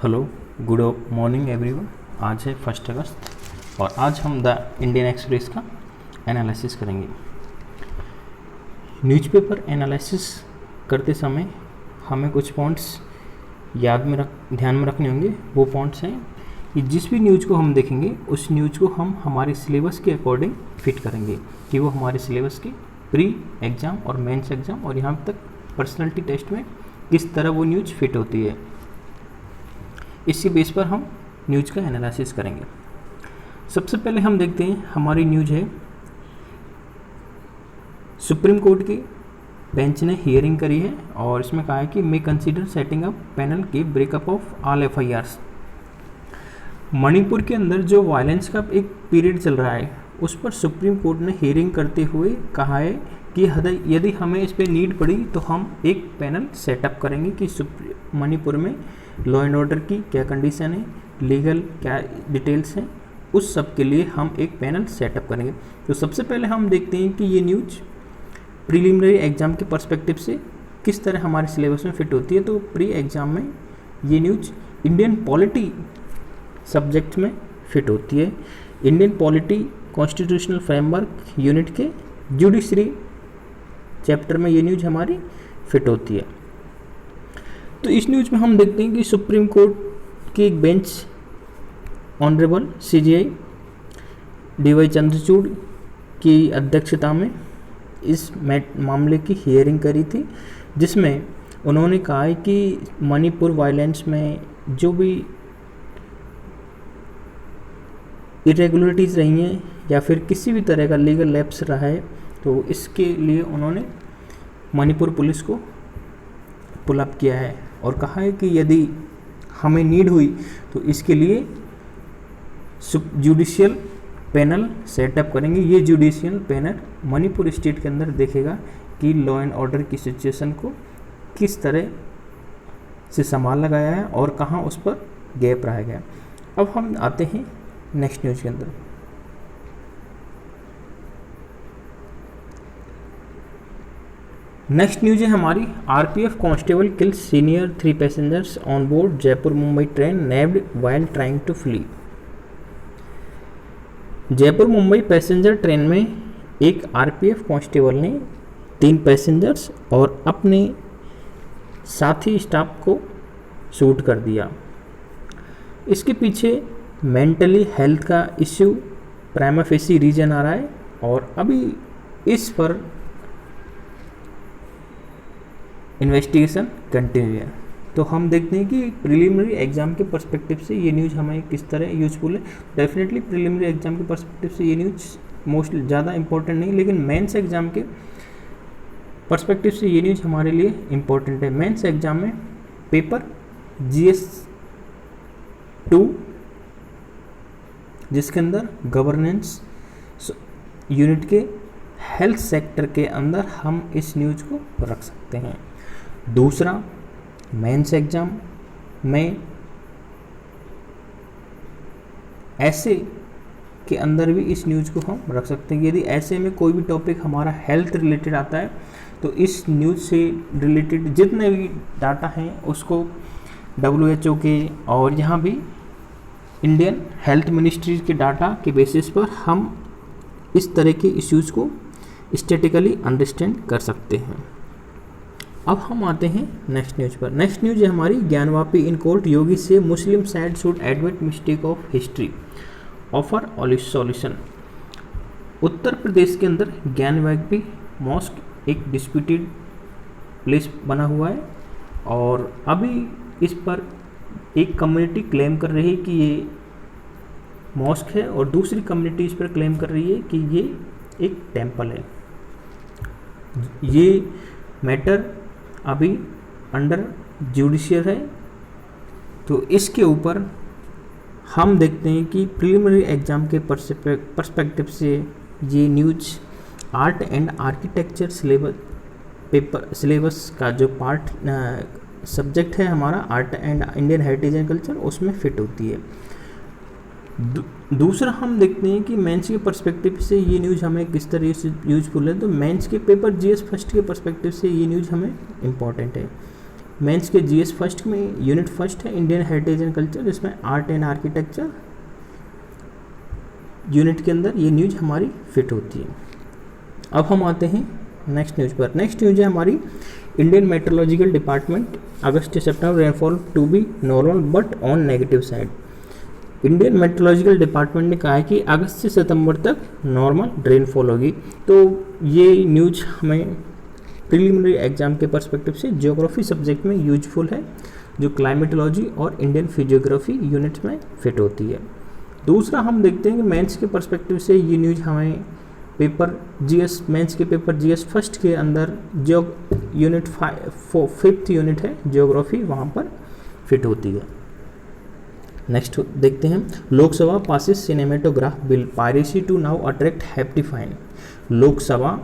Hello, good morning everyone. आज है 1 अगस्त और आज हम द इंडियन एक्सप्रेस का एनालिसिस करेंगे। न्यूज़पेपर एनालिसिस करते समय हमें कुछ पॉइंट्स ध्यान में रखने होंगे। वो पॉइंट्स हैं कि जिस भी न्यूज़ को हम देखेंगे उस न्यूज़ को हम हमारे सिलेबस के अकॉर्डिंग फिट करेंगे कि वो हमारे सिलेबस के प्री एग्ज़ाम और मेंस एग्ज़ाम और यहाँ तक पर्सनैलिटी टेस्ट में किस तरह वो न्यूज़ फिट होती है। इसी बेस पर हम न्यूज़ का एनालिसिस करेंगे। सबसे पहले हम देखते हैं हमारी न्यूज़ है, सुप्रीम कोर्ट की बेंच ने हियरिंग करी है और इसमें कहा है कि मे कंसीडर सेटिंग अप पैनल की breakup of all FIRs। Manipur के अंदर जो वायलेंस का एक पीरियड चल रहा है उस पर सुप्रीम कोर्ट ने हियरिंग करते हुए कहा है कि यदि हमें इस पर नीड पड़ी तो हम एक पैनल सेटअप करेंगे कि मणिपुर में लॉ एंड ऑर्डर की क्या कंडीशन है, लीगल क्या डिटेल्स हैं, उस सब के लिए हम एक पैनल सेटअप करेंगे। तो सबसे पहले हम देखते हैं कि ये न्यूज़ प्रीलिमिनरी एग्ज़ाम के पर्सपेक्टिव से किस तरह हमारे सिलेबस में फिट होती है। तो प्री एग्ज़ाम में ये न्यूज़ इंडियन पॉलिटी सब्जेक्ट में फिट होती है। Indian polity constitutional framework unit के जुडिशरी चैप्टर में ये न्यूज़ हमारी फिट होती है। तो इस न्यूज़ में हम देखते हैं कि सुप्रीम कोर्ट की एक bench honourable CJI DY Chandrachud की अध्यक्षता में इस मामले की हियरिंग करी थी, जिसमें उन्होंने कहा है कि मणिपुर वायलेंस में जो भी इरेगुलरिटीज़ रही हैं या फिर किसी भी तरह का लीगल लैप्स रहा है तो इसके लिए उन्होंने मणिपुर पुलिस को पुल अप किया है और कहा है कि यदि हमें नीड हुई तो इसके लिए जुडिशियल पैनल सेटअप करेंगे। ये जुडिशियल पैनल मणिपुर स्टेट के अंदर देखेगा कि लॉ एंड ऑर्डर की सिचुएशन को किस तरह से संभाला गया है और कहाँ उस पर गैप रह गया। अब हम आते हैं नेक्स्ट न्यूज़ के अंदर। नेक्स्ट न्यूज़ है हमारी, RPF constable kills senior 3 passengers on board Jaipur Mumbai train nabbed while trying to flee. Jaipur Mumbai passenger train में एक RPF कांस्टेबल ने 3 पैसेंजर्स और अपने साथी स्टाफ को शूट कर दिया। इसके पीछे मेंटली हेल्थ का इश्यू प्राइमा फेसी रीजन आ रहा है और अभी इस पर इन्वेस्टिगेशन कंटिन्यू है। तो हम देखते हैं कि प्रीलिमिनरी एग्जाम के पर्सपेक्टिव से ये न्यूज़ हमें किस तरह यूजफुल है। डेफिनेटली प्रीलिमिनरी एग्जाम के पर्सपेक्टिव से ये न्यूज़ मोस्टली ज़्यादा इंपॉर्टेंट नहीं, लेकिन मेंस एग्जाम के पर्सपेक्टिव से ये न्यूज़ हमारे लिए इम्पोर्टेंट है। मेंस एग्जाम में पेपर GS 2 जिसके अंदर गवर्नेंस यूनिट के हेल्थ सेक्टर के अंदर हम इस न्यूज़ को रख सकते हैं। दूसरा, मेंस एग्जाम में ऐसे के अंदर भी इस न्यूज़ को हम रख सकते हैं। यदि ऐसे में कोई भी टॉपिक हमारा हेल्थ रिलेटेड आता है तो इस न्यूज़ से रिलेटेड जितने भी डाटा हैं उसको WHO के और यहाँ भी इंडियन हेल्थ मिनिस्ट्री के डाटा के बेसिस पर हम इस तरह के इश्यूज़ को स्टैटिकली अंडरस्टैंड कर सकते हैं। अब हम आते हैं नेक्स्ट न्यूज़ पर। नेक्स्ट न्यूज़ है हमारी, ज्ञानवापी इन कोर्ट योगी से Muslim side should admit mistake of history offer solution. Uttar Pradesh के अंदर ज्ञानवापी मॉस्क एक डिस्प्यूटेड प्लेस बना हुआ है और अभी इस पर एक कम्युनिटी क्लेम कर रही है कि ये मॉस्क है और दूसरी कम्युनिटी इस पर क्लेम कर रही है कि ये एक टेम्पल है। ये मैटर अभी अंडर जुडिशियल है। तो इसके ऊपर हम देखते हैं कि प्रीलिमिनरी एग्ज़ाम के पर्सपेक्टिव से ये news art and architecture syllabus का जो पार्ट सब्जेक्ट है हमारा art and Indian heritage and culture, उसमें फिट होती है। दूसरा हम देखते हैं कि मेंस के पर्सपेक्टिव से ये न्यूज़ हमें किस तरह से यूजफुल है। तो मेंस के पेपर GS फर्स्ट के पर्सपेक्टिव से ये न्यूज़ हमें इम्पॉर्टेंट है। मेंस के जीएस फर्स्ट में यूनिट फर्स्ट है इंडियन हेरिटेज एंड कल्चर, जिसमें आर्ट एंड आर्किटेक्चर यूनिट के अंदर ये न्यूज हमारी फिट होती है। अब हम आते हैं नेक्स्ट न्यूज पर। नेक्स्ट न्यूज है हमारी इंडियन मेट्रोलॉजिकल डिपार्टमेंट अगस्त से सितंबर rainfall to be normal but on negative side. Indian meteorological department ने कहा है कि अगस्त से सितंबर तक नॉर्मल रेनफॉल होगी। तो ये न्यूज हमें प्रीलिमिनरी एग्जाम के पर्सपेक्टिव से ज्योग्राफी सब्जेक्ट में यूजफुल है, जो क्लाइमेटोलॉजी और इंडियन फिजियोग्राफी यूनिट्स में फिट होती है। दूसरा हम देखते हैं कि मेंस के पर्सपेक्टिव से ये न्यूज हमें पेपर जीएस मेंस के पेपर जीएस फर्स्ट के अंदर जो यूनिट 5th यूनिट है ज्योग्राफी, वहाँ पर फिट होती है। नेक्स्ट देखते हैं, Lok Sabha passes cinematograph bill piracy to now attract hefty fine. Lok Sabha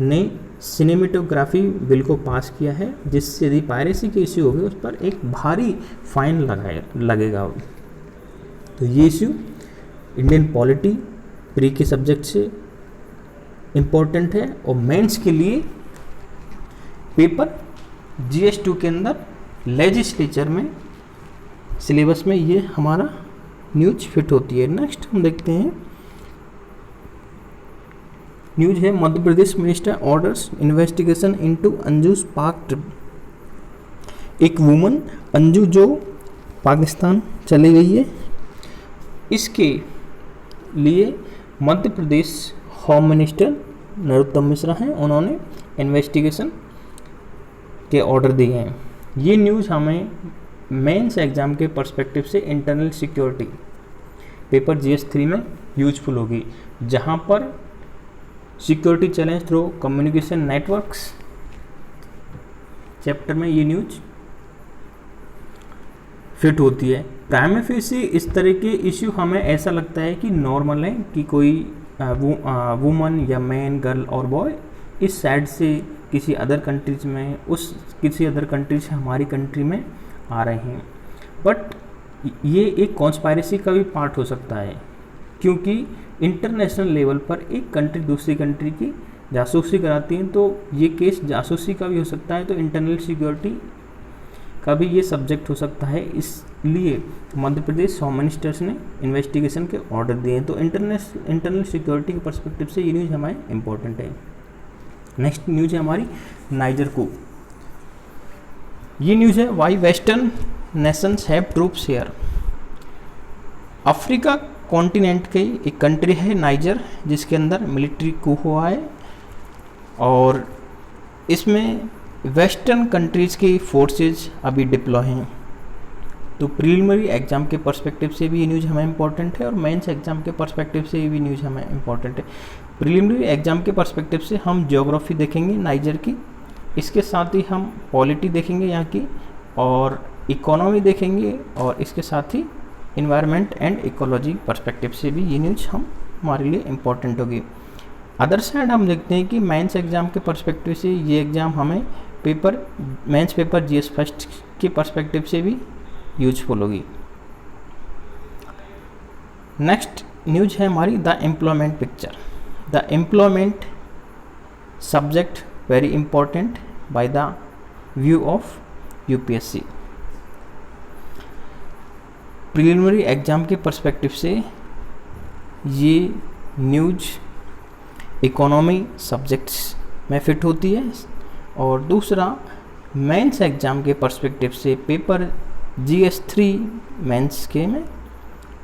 ने सिनेमेटोग्राफी बिल को पास किया है, जिससे यदि पायरेसी की इश्यू होगी उस पर एक भारी फाइन लगेगा। तो ये इश्यू इंडियन पॉलिटी प्री के सब्जेक्ट से इम्पोर्टेंट है और मेंस के लिए पेपर GS2 के अंदर लेजिस्लेचर में सिलेबस में ये हमारा न्यूज फिट होती है। नेक्स्ट हम देखते हैं न्यूज है Madhya Pradesh minister orders investigation into अंजुस पाक ट्रिप। एक वुमन अंजू जो पाकिस्तान चली गई है, इसके लिए मध्य प्रदेश होम मिनिस्टर नरोत्तम मिश्रा हैं, उन्होंने इन्वेस्टिगेशन के ऑर्डर दिए हैं। ये न्यूज़ हमें मेंस एग्ज़ाम के पर्सपेक्टिव से इंटरनल सिक्योरिटी पेपर GS3 में यूजफुल होगी, जहाँ पर security challenge through communication networks chapter में ये न्यूज फिट होती है। प्राइमरी फेसी इस तरह के इश्यू हमें ऐसा लगता है कि नॉर्मल है कि कोई वुमन या मैन गर्ल और बॉय इस साइड से किसी अदर कंट्रीज में किसी अदर कंट्री से हमारी कंट्री में आ रहे हैं, बट ये एक कॉन्स्पायरेसी का भी पार्ट हो सकता है, क्योंकि इंटरनेशनल लेवल पर एक कंट्री दूसरी कंट्री की जासूसी कराती है, तो ये केस जासूसी का भी हो सकता है, तो इंटरनल सिक्योरिटी का भी ये सब्जेक्ट हो सकता है। इसलिए मध्य प्रदेश होम मिनिस्टर्स ने इन्वेस्टिगेशन के ऑर्डर दिए हैं। तो इंटरनल सिक्योरिटी के पर्सपेक्टिव से ये न्यूज़ हमारे इम्पोर्टेंट है। नेक्स्ट न्यूज़ है हमारी नाइजर को। ये न्यूज़ है why western nations have troops here. Africa continent की एक कंट्री है नाइजर, जिसके अंदर मिलिट्री कू हुआ है और इसमें वेस्टर्न कंट्रीज़ की फोर्सेज अभी डिप्लॉय हैं। तो प्रीलिमिनरी एग्ज़ाम के पर्सपेक्टिव से भी ये न्यूज़ हमें इम्पॉर्टेंट है और मेंस एग्ज़ाम के पर्सपेक्टिव से ये भी न्यूज़ हमें इम्पॉर्टेंट है। प्रीलिमिनरी एग्ज़ाम के पर्सपेक्टिव से हम ज्योग्राफी देखेंगे नाइजर की, इसके साथ ही हम पॉलिटी देखेंगे यहाँ की और इकोनॉमी देखेंगे, और इसके साथ ही इन्वायरमेंट एंड इकोलॉजी पर्सपेक्टिव से भी ये न्यूज़ हमारे लिए इम्पॉर्टेंट होगी। अदर साइड हम देखते हैं कि मेंस एग्ज़ाम के पर्सपेक्टिव से ये एग्ज़ाम हमें मेंस पेपर GS फर्स्ट के पर्सपेक्टिव से भी यूजफुल होगी। नेक्स्ट न्यूज़ है हमारी the employment picture. The employment subject very important by the view of UPSC। Preliminary exam के पर्सपेक्टिव से ये न्यूज़ इकोनॉमी सब्जेक्ट्स में फिट होती है, और दूसरा मेंस एग्ज़ाम के पर्सपेक्टिव से पेपर GS3 मेंस के में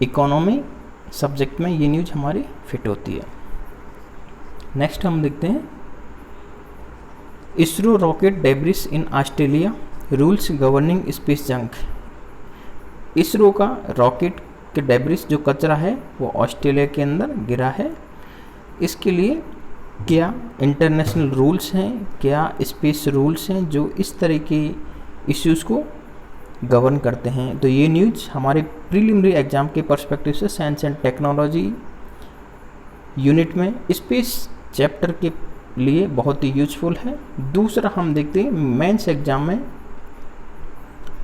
इकोनॉमी सब्जेक्ट में ये न्यूज़ हमारी फिट होती है। नेक्स्ट हम देखते हैं ISRO rocket debris in Australia rules governing space junk. ISRO का रॉकेट के डेब्रिस जो कचरा है वो ऑस्ट्रेलिया के अंदर गिरा है, इसके लिए क्या इंटरनेशनल रूल्स हैं, क्या स्पेस रूल्स हैं जो इस तरह के इश्यूज़ को गवर्न करते हैं। तो ये न्यूज़ हमारे प्रीलिमिनरी एग्ज़ाम के पर्सपेक्टिव से साइंस एंड टेक्नोलॉजी यूनिट में स्पेस चैप्टर के लिए बहुत ही यूजफुल है। दूसरा हम देखते हैं मेंस एग्ज़ाम में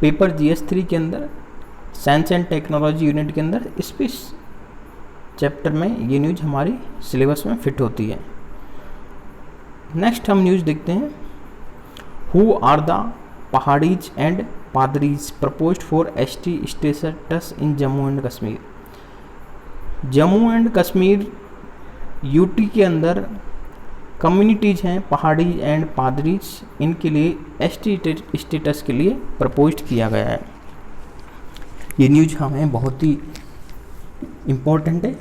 पेपर GS3 के अंदर साइंस एंड टेक्नोलॉजी यूनिट के अंदर स्पेस चैप्टर में ये न्यूज़ हमारी सिलेबस में फिट होती है। नेक्स्ट हम न्यूज़ देखते हैं who are the Paharis and Paddaris proposed for ST status in Jammu and Kashmir. Jammu and Kashmir UT के अंदर कम्युनिटीज़ हैं पहाड़ी एंड पादरीज, इनके लिए एसटी स्टेटस के लिए प्रपोज्ड किया गया है। ये न्यूज हमें बहुत ही इम्पोर्टेंट है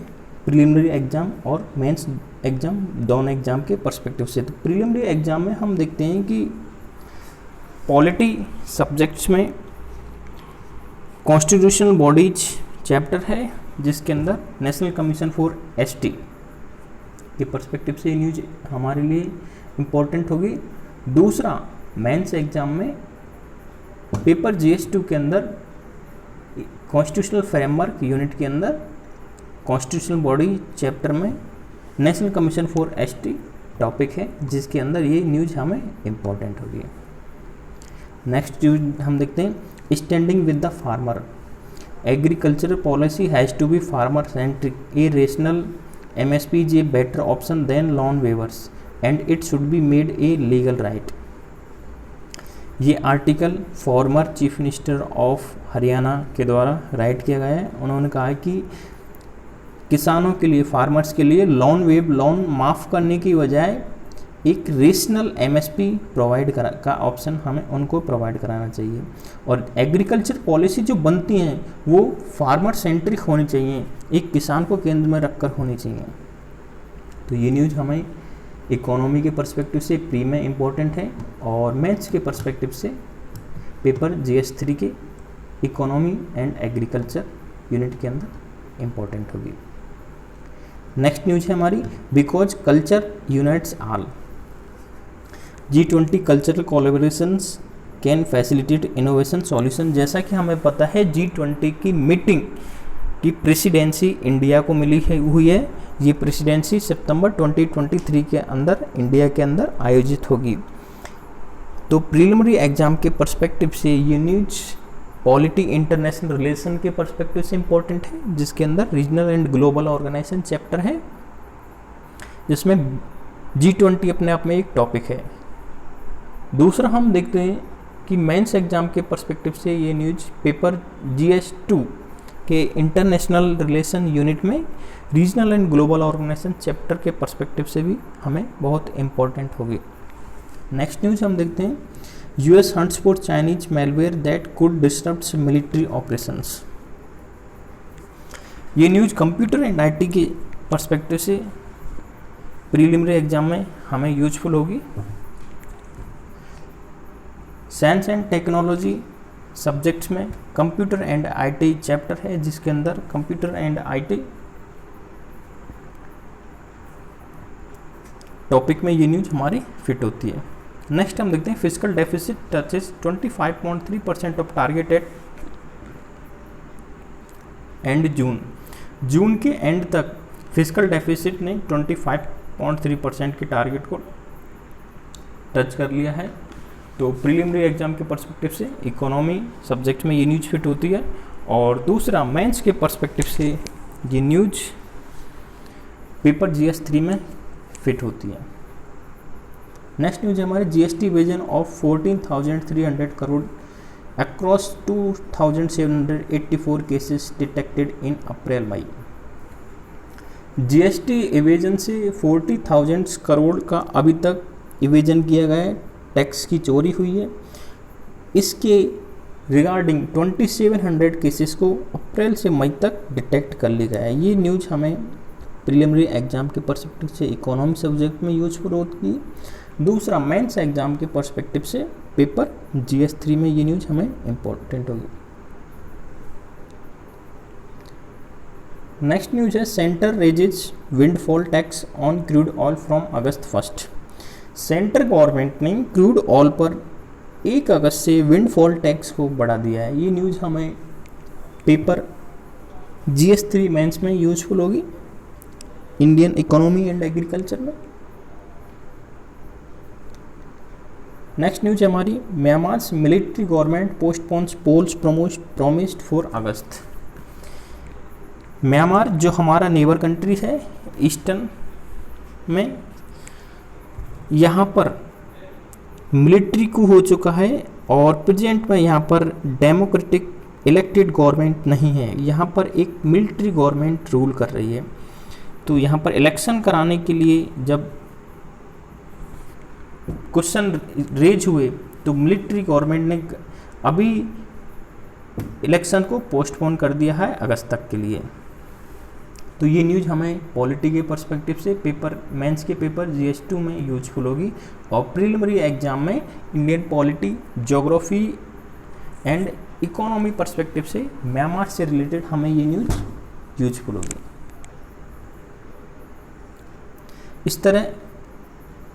प्रिलिमिनरी एग्ज़ाम और मेंस एग्ज़ाम दोनों एग्ज़ाम के पर्सपेक्टिव से। तो प्रिलिमिनरी एग्ज़ाम में हम देखते हैं कि पॉलिटी सब्जेक्ट्स में कॉन्स्टिट्यूशनल बॉडीज चैप्टर है, जिसके अंदर नेशनल कमीशन फॉर एसटी के पर्सपेक्टिव से ये न्यूज हमारे लिए इम्पोर्टेंट होगी। दूसरा, मेंस एग्जाम में पेपर GS2 के अंदर कॉन्स्टिट्यूशनल फ्रेमवर्क यूनिट के अंदर कॉन्स्टिट्यूशनल बॉडी चैप्टर में national commission for ST topic है, जिसके अंदर ये न्यूज हमें इम्पोर्टेंट होगी। नेक्स्ट न्यूज हम देखते हैं standing with the farmer. Agriculture policy has to be farmer centric, a rational MSP is a better option than loan waivers and it should be made a legal right। ये article former chief minister of Haryana के द्वारा right किया गया है। उन्होंने कहा है कि किसानों के लिए, फार्मर्स के लिए लोन माफ़ करने की बजाय एक रेशनल MSP प्रोवाइड का ऑप्शन हमें उनको प्रोवाइड कराना चाहिए। और एग्रीकल्चर पॉलिसी जो बनती हैं वो फार्मर सेंट्रिक होनी चाहिए, एक किसान को केंद्र में रखकर होनी चाहिए। तो ये न्यूज़ हमें इकोनॉमी के पर्सपेक्टिव से प्री में इम्पोर्टेंट है और मेंस के पर्सपेक्टिव से पेपर GS3 के इकोनॉमी एंड एग्रीकल्चर यूनिट के अंदर इम्पोर्टेंट होगी। नेक्स्ट न्यूज़ है हमारी because culture unites all. G20 cultural collaborations can facilitate innovation solution. जैसा कि हमें पता है G20 की मीटिंग की प्रेसिडेंसी इंडिया को मिली हुई है। ये प्रेसिडेंसी सितंबर 2023 के अंदर इंडिया के अंदर आयोजित होगी। तो प्रीलिमिनरी एग्जाम के पर्सपेक्टिव से ये न्यूज पॉलिटी इंटरनेशनल रिलेशन के पर्सपेक्टिव से इम्पोर्टेंट है, जिसके अंदर regional and global organisation chapter है, जिसमें G20 अपने आप में एक टॉपिक है। दूसरा हम देखते हैं कि मेंस एग्जाम के पर्सपेक्टिव से ये न्यूज पेपर GS2 के इंटरनेशनल रिलेशन यूनिट में regional and global organisation chapter के पर्सपेक्टिव से भी हमें बहुत इम्पोर्टेंट होगी। नेक्स्ट न्यूज हम देखते हैं US hunts for Chinese malware that could disrupt military operations। ये न्यूज कंप्यूटर एंड IT के पर्सपेक्टिव से प्रीलिमिनरी एग्जाम में हमें यूजफुल होगी। साइंस एंड टेक्नोलॉजी सब्जेक्ट्स में कंप्यूटर एंड IT चैप्टर है, जिसके अंदर कंप्यूटर एंड IT टॉपिक में ये न्यूज हमारी फिट होती है। नेक्स्ट हम देखते हैं fiscal deficit touches 25.3% of target at end June के एंड तक फिजिकल डेफिसिट ने 25.3% के टारगेट को टच कर लिया है। तो प्रीलिमिनरी एग्जाम के पर्सपेक्टिव से इकोनॉमी सब्जेक्ट में ये न्यूज फिट होती है और दूसरा मेंस के पर्सपेक्टिव से ये न्यूज पेपर GS3 में फिट होती है। नेक्स्ट न्यूज है हमारे GST evasion of 14,300 crore across 2,784 cases detected in April मई। GST इवेजन से 40,000 करोड़ का अभी तक इवेजन किया गया है, टैक्स की चोरी हुई है। इसके रिगार्डिंग 2,700 केसेस को अप्रैल से मई तक डिटेक्ट कर लिया गया है। ये न्यूज हमें प्रीलिमिनरी एग्जाम के पर्सपेक्टिव से इकोनॉमी सब्जेक्ट में यूजफुल होती है। दूसरा मेंस एग्जाम के पर्सपेक्टिव से पेपर GS3 में ये न्यूज हमें इम्पोर्टेंट होगी। नेक्स्ट न्यूज है centre raises windfall tax on crude oil from August 1। Central government ने क्रूड ऑयल पर 1 अगस्त से विंडफॉल टैक्स को बढ़ा दिया है। ये न्यूज़ हमें पेपर GS3 मेंस में यूजफुल होगी इंडियन इकोनॉमी एंड एग्रीकल्चर में। नेक्स्ट न्यूज है हमारी Myanmar's military government postpones polls promised for August. Myanmar जो हमारा नेबर कंट्री है ईस्टर्न में, यहाँ पर मिलिट्री को हो चुका है और प्रेजेंट में यहाँ पर डेमोक्रेटिक इलेक्टेड गवर्नमेंट नहीं है, यहाँ पर एक मिलिट्री गवर्नमेंट रूल कर रही है। तो यहाँ पर इलेक्शन कराने के लिए जब क्वेश्चन रेज हुए तो मिलिट्री गवर्नमेंट ने अभी इलेक्शन को पोस्टपोन कर दिया है अगस्त तक के लिए। तो ये न्यूज़ हमें पॉलिटी के पर्सपेक्टिव से पेपर मेंस के पेपर GS2 में यूजफुल होगी और प्रीलिमिनरी एग्जाम में Indian polity, geography and economy perspective से म्यांमार से रिलेटेड हमें ये न्यूज़ यूजफुल होगी। इस तरह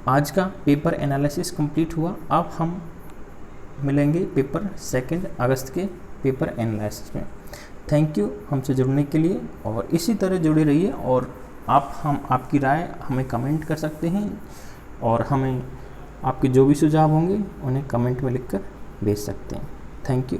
आज का पेपर एनालिसिस कंप्लीट हुआ। अब हम मिलेंगे पेपर 2 अगस्त के पेपर एनालिसिस में। थैंक यू हमसे जुड़ने के लिए और इसी तरह जुड़े रहिए और आपकी राय हमें कमेंट कर सकते हैं और हमें आपके जो भी सुझाव होंगे उन्हें कमेंट में लिखकर भेज सकते हैं। Thank you.